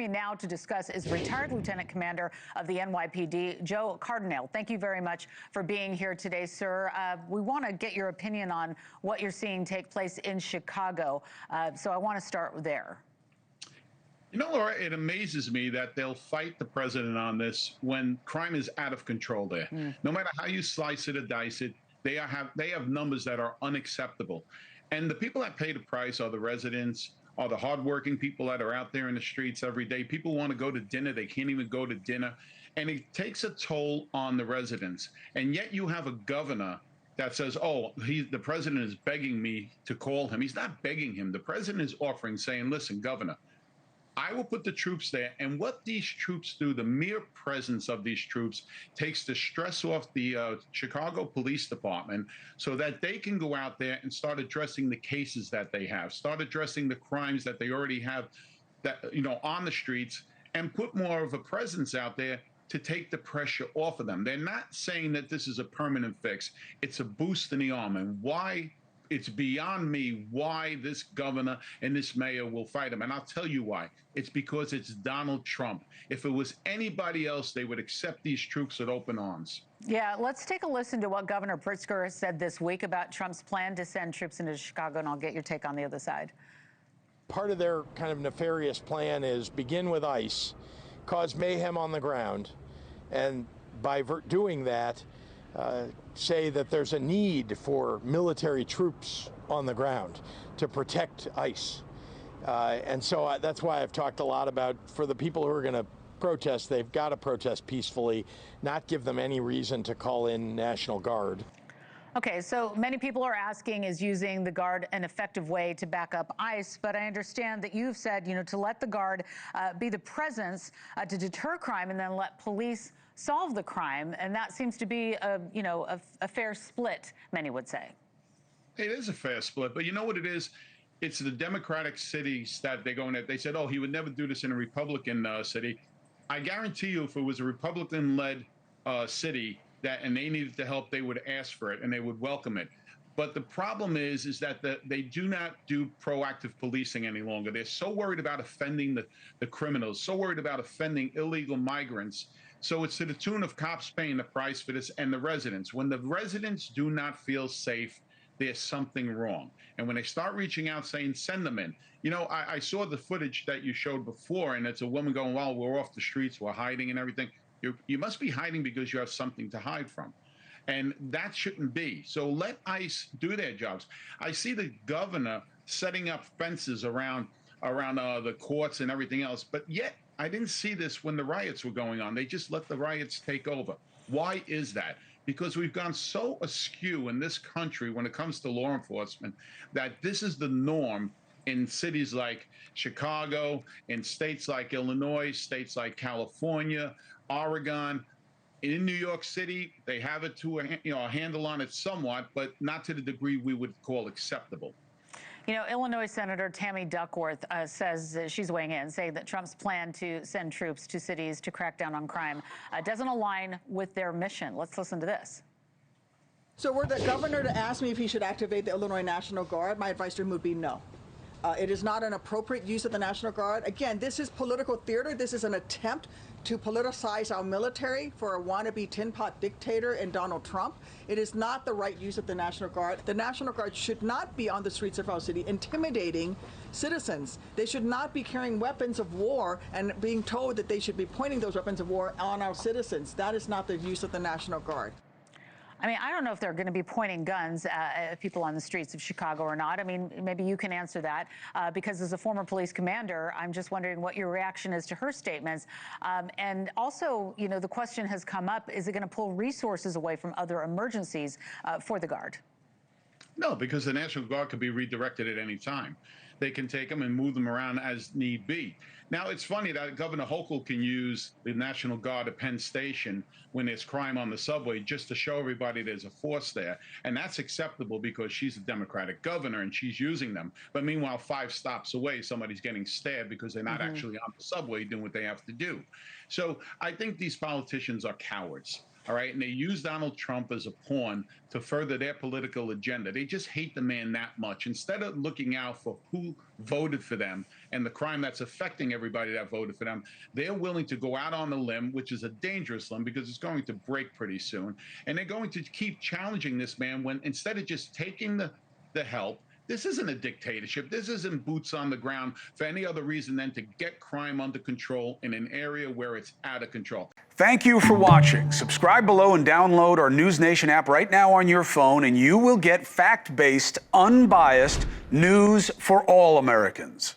me now to discuss is retired Lieutenant Commander of the NYPD, Joe Cardinale. Thank you very much for being here today, sir. We want to get your opinion on what you're seeing take place in Chicago. So I want to start there. You know, Laura, it amazes me that they'll fight the president on this when crime is out of control there. No matter how you slice it or dice it, they have numbers that are unacceptable. And the people that pay the price are the residents, are the hardworking people that are out there in the streets every day. People want to go to dinner. They can't even go to dinner. And it takes a toll on the residents. And yet you have a governor that says, oh, the president is begging me to call him. He's not begging him. The president is offering, saying, listen, governor, I will put the troops there. And what these troops do, the mere presence of these troops takes the stress off the Chicago Police Department so that they can go out there and start addressing the cases that they have, start addressing the crimes that they already have that, you know, on the streets, and put more of a presence out there to take the pressure off of them. They're not saying that this is a permanent fix. It's a boost in the arm. And why? It's beyond me why this governor and this mayor will fight him. And I'll tell you why. It's because it's Donald Trump. If it was anybody else, they would accept these troops with open arms. Yeah, let's take a listen to what Governor Pritzker has said this week about Trump's plan to send troops into Chicago, and I'll get your take on the other side. Part of their kind of nefarious plan is begin with ICE, cause mayhem on the ground, and by doing that, say that there's a need for military troops on the ground to protect ICE. And so that's why I've talked a lot about, for the people who are going to protest, they've got to protest peacefully, not give them any reason to call in National Guard. Okay, so many people are asking, is using the Guard an effective way to back up ICE? But I understand that you've said, you know, to let the Guard be the presence to deter crime and then let police solve the crime. And that seems to be a fair split, many would say. It is a fair split, but you know what it is? It's the Democratic cities that they're going at. They said, oh, he would never do this in a Republican city. I guarantee you, if it was a Republican-led city, and they needed the help, they would ask for it and they would welcome it. But the problem is that they do not do proactive policing any longer. They're so worried about offending the criminals, so worried about offending illegal migrants. So it's to the tune of cops paying the price for this and the residents. When the residents do not feel safe, there's something wrong. And when they start reaching out saying, send them in. You know, I saw the footage that you showed before, and it's a woman going, well, we're off the streets, we're hiding and everything. You must be hiding because you have something to hide from. And that shouldn't be. So let ICE do their jobs. I see the governor setting up fences around the courts and everything else, but yet I didn't see this when the riots were going on. They just let the riots take over. Why is that? Because we've gone so askew in this country when it comes to law enforcement that this is the norm in cities like Chicago, in states like Illinois, states like California, Oregon. In New York City, they have it to a handle on it somewhat, but not to the degree we would call acceptable. You know, Illinois Senator Tammy Duckworth says she's weighing in, saying that Trump's plan to send troops to cities to crack down on crime doesn't align with their mission. Let's listen to this. So were the governor to ask me if he should activate the Illinois National Guard, my advice to him would be no. It is not an appropriate use of the National Guard. Again, this is political theater. This is an attempt to politicize our military for a wannabe tin pot dictator in Donald Trump. It is not the right use of the National Guard. The National Guard should not be on the streets of our city intimidating citizens. They should not be carrying weapons of war and being told that they should be pointing those weapons of war on our citizens. That is not the use of the National Guard. I mean, I don't know if they're going to be pointing guns at people on the streets of Chicago or not. I mean, maybe you can answer that because as a former police commander, I'm just wondering what your reaction is to her statements. And also, you know, the question has come up, is it going to pull resources away from other emergencies for the Guard? No, because the National Guard could be redirected at any time. They can take them and move them around as need be. Now, it's funny that Governor Hochul can use the National Guard at Penn Station when there's crime on the subway just to show everybody there's a force there. And that's acceptable because she's a Democratic governor and she's using them. But meanwhile, 5 stops away, somebody's getting stabbed because they're not actually on the subway doing what they have to do. So I think these politicians are cowards. All right. And they use Donald Trump as a pawn to further their political agenda. They just hate the man that much. Instead of looking out for who voted for them and the crime that's affecting everybody that voted for them, they're willing to go out on a limb, which is a dangerous limb because it's going to break pretty soon. And they're going to keep challenging this man when instead of just taking the help. This isn't a dictatorship. This isn't boots on the ground for any other reason than to get crime under control in an area where it's out of control. Thank you for watching. Subscribe below and download our NewsNation app right now on your phone, and you will get fact-based, unbiased news for all Americans.